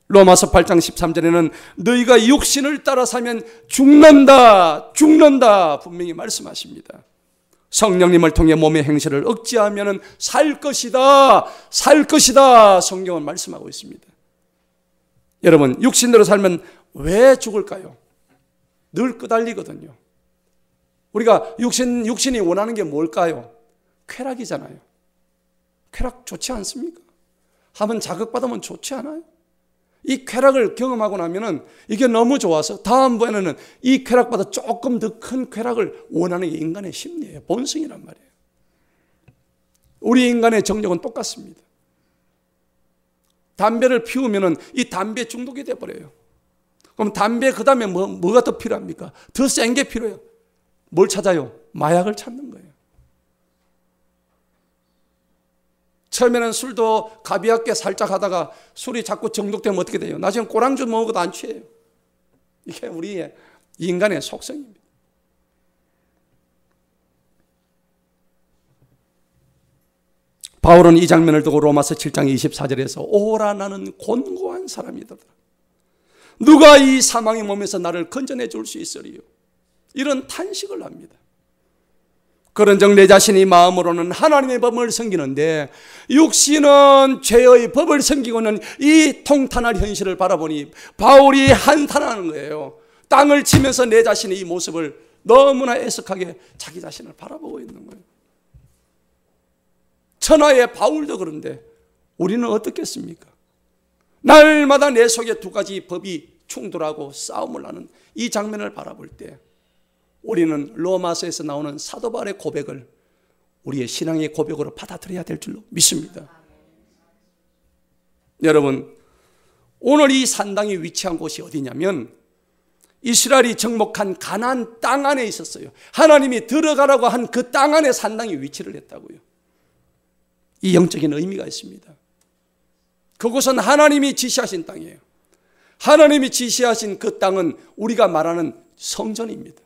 로마서 8장 13절에는 너희가 육신을 따라 살면 죽는다 분명히 말씀하십니다. 성령님을 통해 몸의 행실을 억제하면 살 것이다 성경은 말씀하고 있습니다. 여러분, 육신대로 살면 왜 죽을까요? 늘 끄달리거든요. 우리가 육신이 원하는 게 뭘까요? 쾌락이잖아요. 쾌락 좋지 않습니까? 한번 자극받으면 좋지 않아요? 이 쾌락을 경험하고 나면은 이게 너무 좋아서 다음번에는 이 쾌락보다 조금 더 큰 쾌락을 원하는 게 인간의 심리예요. 본성이란 말이에요. 우리 인간의 정력은 똑같습니다. 담배를 피우면은 이 담배 중독이 돼버려요. 그럼 담배 그 다음에 뭐가 더 필요합니까? 더 센 게 필요해요. 뭘 찾아요? 마약을 찾는 거예요. 처음에는 술도 가비약게 살짝 하다가 술이 자꾸 중독되면 어떻게 돼요? 나중에 꼬랑주 먹어도 안 취해요. 이게 우리의 인간의 속성입니다. 바울은 이 장면을 두고 로마서 7장 24절에서 오라 나는 곤고한 사람이다. 누가 이 사망의 몸에서 나를 건져내 줄 수 있으리요? 이런 탄식을 합니다. 그런즉 내 자신이 마음으로는 하나님의 법을 섬기는데 육신은 죄의 법을 섬기고는 이 통탄할 현실을 바라보니 바울이 한탄하는 거예요. 땅을 치면서 내 자신의 이 모습을 너무나 애석하게 자기 자신을 바라보고 있는 거예요. 천하의 바울도 그런데 우리는 어떻겠습니까? 날마다 내 속에 두 가지 법이 충돌하고 싸움을 하는 이 장면을 바라볼 때 우리는 로마서에서 나오는 사도 바울의 고백을 우리의 신앙의 고백으로 받아들여야 될 줄로 믿습니다. 여러분, 오늘 이 산당이 위치한 곳이 어디냐면 이스라엘이 정복한 가나안 땅 안에 있었어요. 하나님이 들어가라고 한 그 땅 안에 산당이 위치를 했다고요. 이 영적인 의미가 있습니다. 그곳은 하나님이 지시하신 땅이에요. 하나님이 지시하신 그 땅은 우리가 말하는 성전입니다.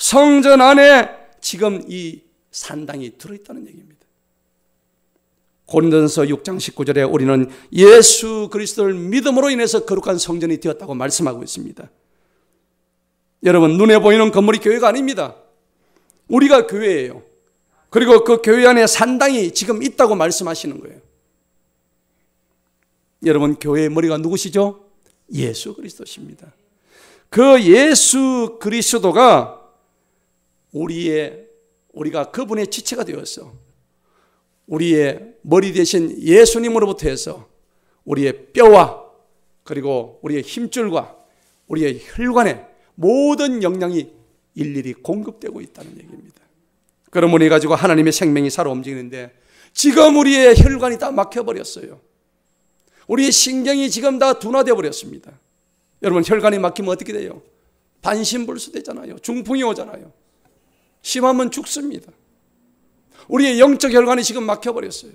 성전 안에 지금 이 산당이 들어있다는 얘기입니다. 고린도전서 6장 19절에 우리는 예수 그리스도를 믿음으로 인해서 거룩한 성전이 되었다고 말씀하고 있습니다. 여러분, 눈에 보이는 건물이 교회가 아닙니다. 우리가 교회예요. 그리고 그 교회 안에 산당이 지금 있다고 말씀하시는 거예요. 여러분, 교회의 머리가 누구시죠? 예수 그리스도십니다. 그 예수 그리스도가 우리가 그분의 지체가 되어서 우리의 머리 대신 예수님으로부터 해서 우리의 뼈와 그리고 우리의 힘줄과 우리의 혈관에 모든 영양이 일일이 공급되고 있다는 얘기입니다. 그러므로 가지고 하나님의 생명이 살아 움직이는데 지금 우리의 혈관이 다 막혀버렸어요. 우리의 신경이 지금 다 둔화되어 버렸습니다. 여러분, 혈관이 막히면 어떻게 돼요? 반신불수 되잖아요. 중풍이 오잖아요. 심하면 죽습니다. 우리의 영적 혈관이 지금 막혀버렸어요.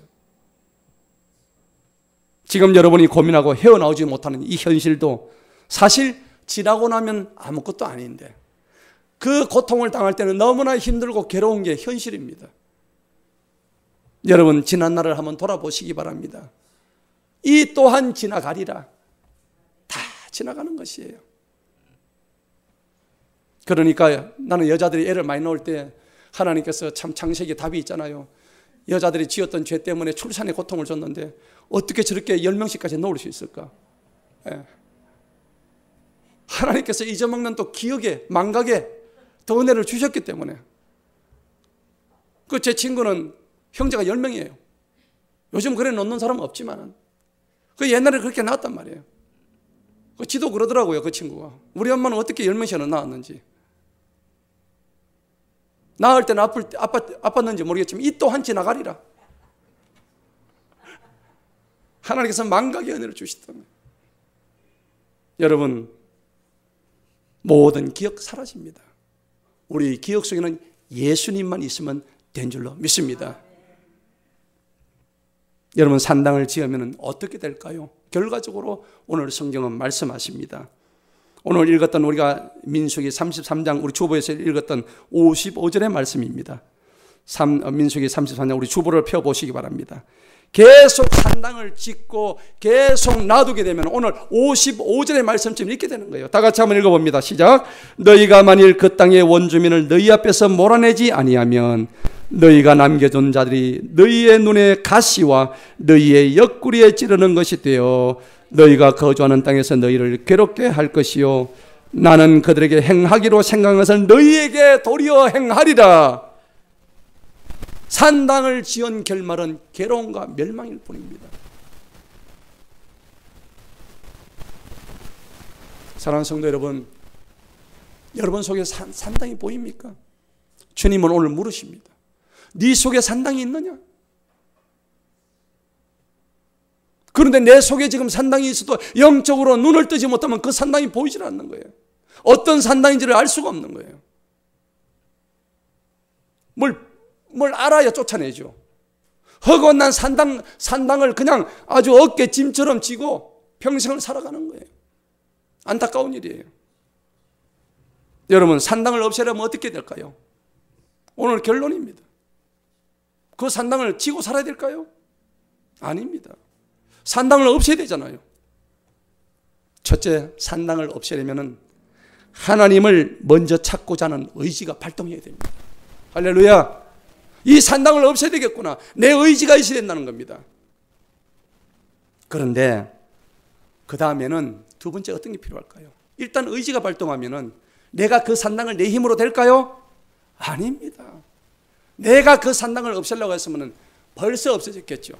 지금 여러분이 고민하고 헤어나오지 못하는 이 현실도 사실 지나고 나면 아무것도 아닌데 그 고통을 당할 때는 너무나 힘들고 괴로운 게 현실입니다. 여러분, 지난 날을 한번 돌아보시기 바랍니다. 이 또한 지나가리라. 다 지나가는 것이에요. 그러니까 나는 여자들이 애를 많이 낳을 때 하나님께서 참 창세기에 답이 있잖아요. 여자들이 지었던 죄 때문에 출산의 고통을 줬는데 어떻게 저렇게 10명씩까지 놓을 수 있을까? 예. 하나님께서 잊어먹는 또 기억에 망각에 더 은혜를 주셨기 때문에. 그 제 친구는 형제가 10명이에요. 요즘 그래 놓는 사람은 없지만 그 옛날에 그렇게 낳았단 말이에요. 그 지도 그러더라고요. 그 친구가 우리 엄마는 어떻게 10명씩이나 낳았는지. 낳을 때는 아팠는지 모르겠지만 이 또한 지나가리라. 하나님께서 망각의 은혜를 주시던. 여러분, 모든 기억 사라집니다. 우리 기억 속에는 예수님만 있으면 된 줄로 믿습니다. 여러분, 산당을 지으면 어떻게 될까요? 결과적으로 오늘 성경은 말씀하십니다. 오늘 읽었던 우리가 민수기 33장 우리 주보에서 읽었던 55절의 말씀입니다. 민수기 33장 우리 주보를 펴보시기 바랍니다. 계속 산당을 짓고 계속 놔두게 되면 오늘 55절의 말씀쯤 읽게 되는 거예요. 다 같이 한번 읽어봅니다. 시작. 너희가 만일 그 땅의 원주민을 너희 앞에서 몰아내지 아니하면 너희가 남겨둔 자들이 너희의 눈에 가시와 너희의 옆구리에 찌르는 것이 되어 너희가 거주하는 땅에서 너희를 괴롭게 할 것이요 나는 그들에게 행하기로 생각한 것을 너희에게 도리어 행하리라. 산당을 지은 결말은 괴로움과 멸망일 뿐입니다. 사랑하는 성도 여러분, 여러분 속에 산당이 보입니까? 주님은 오늘 물으십니다. 네 속에 산당이 있느냐? 그런데 내 속에 지금 산당이 있어도 영적으로 눈을 뜨지 못하면 그 산당이 보이질 않는 거예요. 어떤 산당인지를 알 수가 없는 거예요. 뭘 알아야 쫓아내죠. 허건난 산당을 그냥 아주 어깨짐처럼 지고 평생을 살아가는 거예요. 안타까운 일이에요. 여러분, 산당을 없애려면 어떻게 될까요? 오늘 결론입니다. 그 산당을 지고 살아야 될까요? 아닙니다. 산당을 없애야 되잖아요. 첫째, 산당을 없애려면 하나님을 먼저 찾고자 하는 의지가 발동해야 됩니다. 할렐루야. 이 산당을 없애야 되겠구나. 내 의지가 있어야 된다는 겁니다. 그런데 그 다음에는 두 번째 어떤 게 필요할까요? 일단 의지가 발동하면은 내가 그 산당을 내 힘으로 될까요? 아닙니다. 내가 그 산당을 없애려고 했으면 벌써 없어졌겠죠.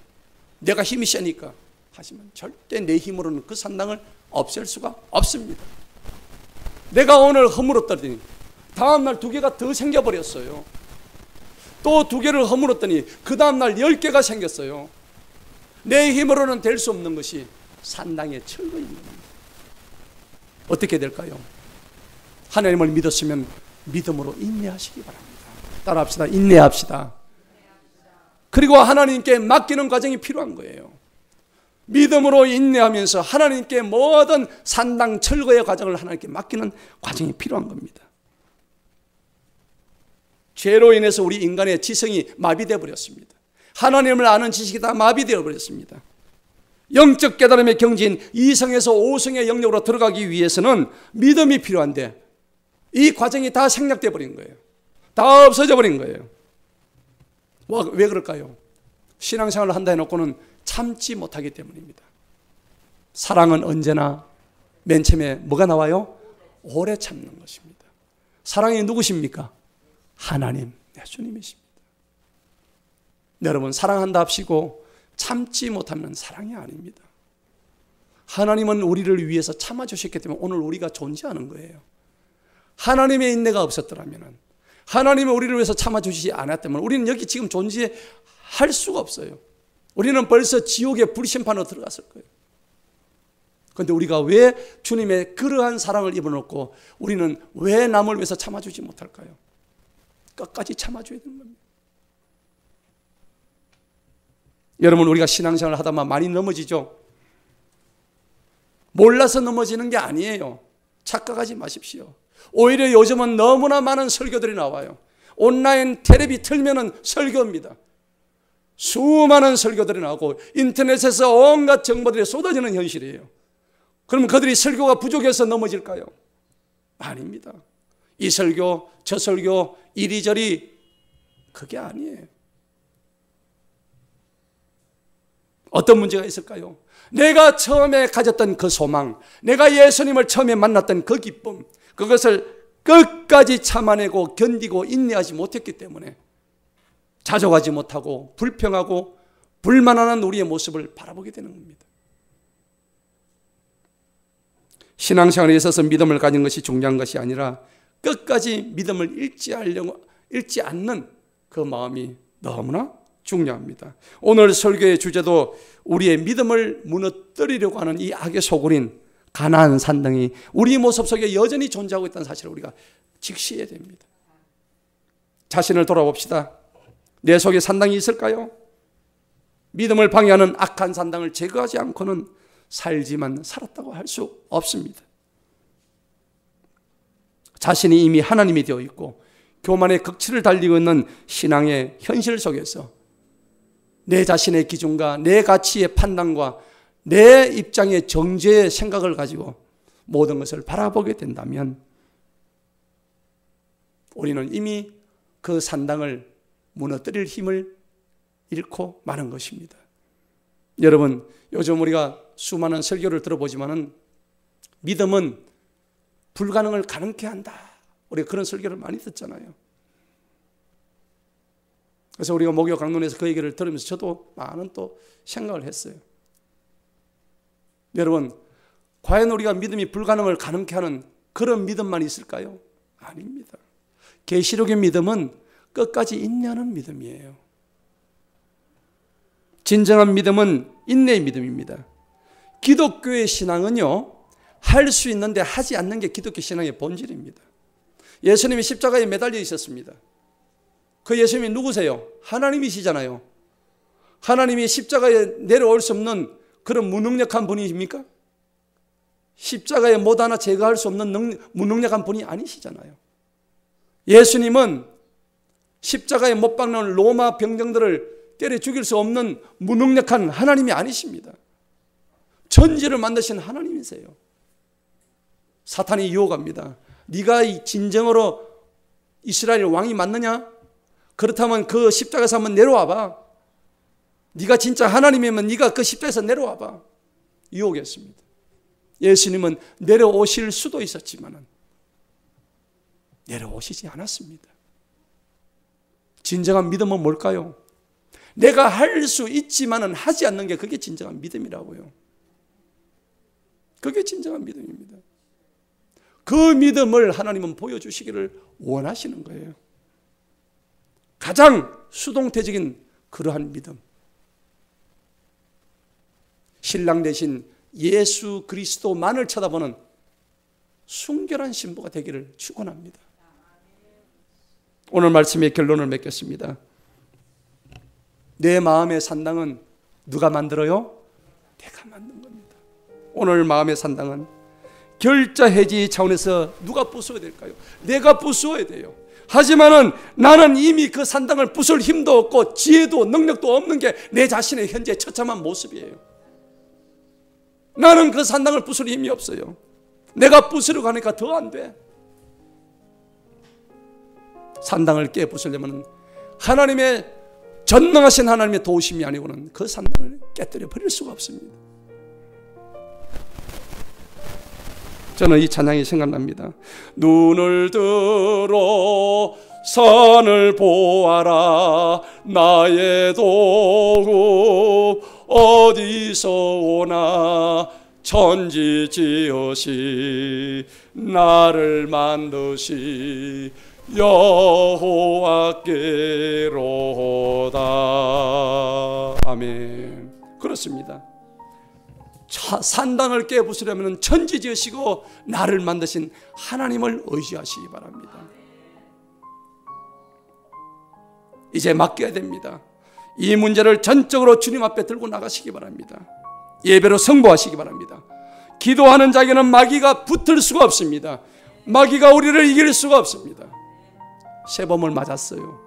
내가 힘이 세니까. 하지만 절대 내 힘으로는 그 산당을 없앨 수가 없습니다. 내가 오늘 허물었더니 다음날 2개가 더 생겨버렸어요. 또 2개를 허물었더니 그 다음날 10개가 생겼어요. 내 힘으로는 될 수 없는 것이 산당의 철거입니다. 어떻게 될까요? 하나님을 믿었으면 믿음으로 인내하시기 바랍니다. 따라합시다. 인내합시다. 그리고 하나님께 맡기는 과정이 필요한 거예요. 믿음으로 인내하면서 하나님께 모든 산당 철거의 과정을 하나님께 맡기는 과정이 필요한 겁니다. 죄로 인해서 우리 인간의 지성이 마비되어 버렸습니다. 하나님을 아는 지식이 다 마비되어 버렸습니다. 영적 깨달음의 경지인 이성에서 오성의 영역으로 들어가기 위해서는 믿음이 필요한데 이 과정이 다 생략되어 버린 거예요. 다 없어져 버린 거예요. 왜 그럴까요? 신앙생활을 한다 해놓고는 참지 못하기 때문입니다. 사랑은 언제나 맨 처음에 뭐가 나와요? 오래 참는 것입니다. 사랑이 누구십니까? 하나님, 주님이십니다. 여러분, 사랑한다 합시고 참지 못하면 사랑이 아닙니다. 하나님은 우리를 위해서 참아주셨기 때문에 오늘 우리가 존재하는 거예요. 하나님의 인내가 없었더라면, 하나님이 우리를 위해서 참아주시지 않았다면 우리는 여기 지금 존재할 수가 없어요. 우리는 벌써 지옥의 불심판으로 들어갔을 거예요. 그런데 우리가 왜 주님의 그러한 사랑을 입어놓고 우리는 왜 남을 위해서 참아주지 못할까요? 끝까지 참아줘야 되는 겁니다. 여러분, 우리가 신앙생활을 하다 보면 많이 넘어지죠? 몰라서 넘어지는 게 아니에요. 착각하지 마십시오. 오히려 요즘은 너무나 많은 설교들이 나와요. 온라인 텔레비 틀면은 설교입니다. 수많은 설교들이 나오고 인터넷에서 온갖 정보들이 쏟아지는 현실이에요. 그러면 그들이 설교가 부족해서 넘어질까요? 아닙니다. 이 설교, 저 설교, 이리저리 그게 아니에요. 어떤 문제가 있을까요? 내가 처음에 가졌던 그 소망, 내가 예수님을 처음에 만났던 그 기쁨, 그것을 끝까지 참아내고 견디고 인내하지 못했기 때문에 자족하지 못하고 불평하고 불만하는 우리의 모습을 바라보게 되는 겁니다. 신앙생활에 있어서 믿음을 가진 것이 중요한 것이 아니라 끝까지 믿음을 잃지 않는 그 마음이 너무나 중요합니다. 오늘 설교의 주제도 우리의 믿음을 무너뜨리려고 하는 이 악의 소굴인 가나안 산등이 우리 모습 속에 여전히 존재하고 있다는 사실을 우리가 직시해야 됩니다. 자신을 돌아봅시다. 내 속에 산당이 있을까요? 믿음을 방해하는 악한 산당을 제거하지 않고는 살지만 살았다고 할 수 없습니다. 자신이 이미 하나님이 되어 있고 교만의 극치를 달리고 있는 신앙의 현실 속에서 내 자신의 기준과 내 가치의 판단과 내 입장의 정죄의 생각을 가지고 모든 것을 바라보게 된다면 우리는 이미 그 산당을 무너뜨릴 힘을 잃고 마는 것입니다. 여러분, 요즘 우리가 수많은 설교를 들어보지만은 믿음은 불가능을 가능케 한다. 우리가 그런 설교를 많이 듣잖아요. 그래서 우리가 목요 강론에서 그 얘기를 들으면서 저도 많은 또 생각을 했어요. 여러분, 과연 우리가 믿음이 불가능을 가능케 하는 그런 믿음만 있을까요? 아닙니다. 계시록의 믿음은 끝까지 인내하는 믿음이에요. 진정한 믿음은 인내의 믿음입니다. 기독교의 신앙은요, 할 수 있는데 하지 않는 게 기독교 신앙의 본질입니다. 예수님이 십자가에 매달려 있었습니다. 그 예수님이 누구세요? 하나님이시잖아요. 하나님이 십자가에 내려올 수 없는 그런 무능력한 분이십니까? 십자가에 못 하나 제거할 수 없는 무능력한 분이 아니시잖아요. 예수님은 십자가에 못 박는 로마 병정들을 때려 죽일 수 없는 무능력한 하나님이 아니십니다. 천지를 만드신 하나님이세요. 사탄이 유혹합니다. 네가 진정으로 이스라엘 왕이 맞느냐? 그렇다면 그 십자가에서 한번 내려와봐. 네가 진짜 하나님이면 네가 그 십자가에서 내려와봐. 유혹했습니다. 예수님은 내려오실 수도 있었지만 내려오시지 않았습니다. 진정한 믿음은 뭘까요? 내가 할 수 있지만은 하지 않는 게 그게 진정한 믿음이라고요. 그게 진정한 믿음입니다. 그 믿음을 하나님은 보여주시기를 원하시는 거예요. 가장 수동태적인 그러한 믿음. 신랑 대신 예수 그리스도만을 쳐다보는 순결한 신부가 되기를 축원합니다. 오늘 말씀의 결론을 맺겠습니다. 내 마음의 산당은 누가 만들어요? 내가 만든 겁니다. 오늘 마음의 산당은 결자 해지 차원에서 누가 부수어야 될까요? 내가 부수어야 돼요. 하지만은 나는 이미 그 산당을 부술 힘도 없고 지혜도 능력도 없는 게 내 자신의 현재 처참한 모습이에요. 나는 그 산당을 부술 힘이 없어요. 내가 부수려고 하니까 더 안 돼. 산당을 깨 부수려면 하나님의 전능하신 하나님의 도우심이 아니고는 그 산당을 깨뜨려 버릴 수가 없습니다. 저는 이 찬양이 생각납니다. 눈을 들어 산을 보아라. 나의 도구 어디서 오나. 천지 지으시 나를 만드시 여호와께로다. 아멘. 그렇습니다. 산당을 깨부수려면 천지 지으시고 나를 만드신 하나님을 의지하시기 바랍니다. 이제 맡겨야 됩니다. 이 문제를 전적으로 주님 앞에 들고 나가시기 바랍니다. 예배로 승부하시기 바랍니다. 기도하는 자에게는 마귀가 붙을 수가 없습니다. 마귀가 우리를 이길 수가 없습니다. 세범을 맞았어요.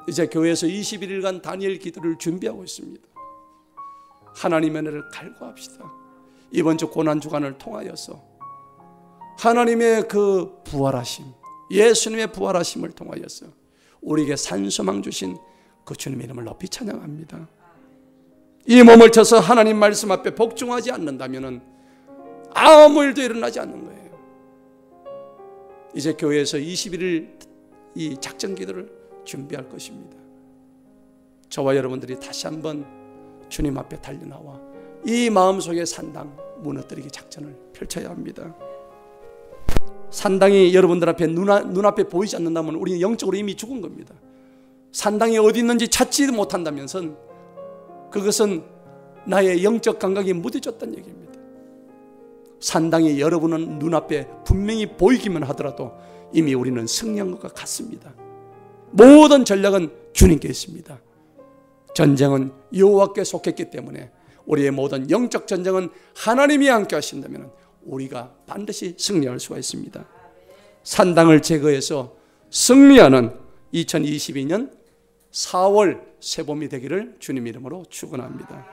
이제 교회에서 21일간 다니엘 기도를 준비하고 있습니다. 하나님의 은혜를 갈구합시다. 이번 주 고난주간을 통하여서 하나님의 그 부활하심, 예수님의 부활하심을 통하여서 우리에게 산소망 주신 그 주님의 이름을 높이 찬양합니다. 이 몸을 쳐서 하나님 말씀 앞에 복종하지 않는다면 아무 일도 일어나지 않는 거예요. 이제 교회에서 21일 이 작전 기도를 준비할 것입니다. 저와 여러분들이 다시 한번 주님 앞에 달려나와 이 마음속의 산당 무너뜨리기 작전을 펼쳐야 합니다. 산당이 여러분들 앞에 눈앞에 보이지 않는다면 우리는 영적으로 이미 죽은 겁니다. 산당이 어디 있는지 찾지 못한다면서 그것은 나의 영적 감각이 무뎌졌다는 얘기입니다. 산당이 여러분은 눈앞에 분명히 보이기만 하더라도 이미 우리는 승리한 것과 같습니다. 모든 전략은 주님께 있습니다. 전쟁은 여호와께 속했기 때문에 우리의 모든 영적 전쟁은 하나님이 함께 하신다면 우리가 반드시 승리할 수가 있습니다. 산당을 제거해서 승리하는 2022년 4월 새봄이 되기를 주님 이름으로 축원합니다.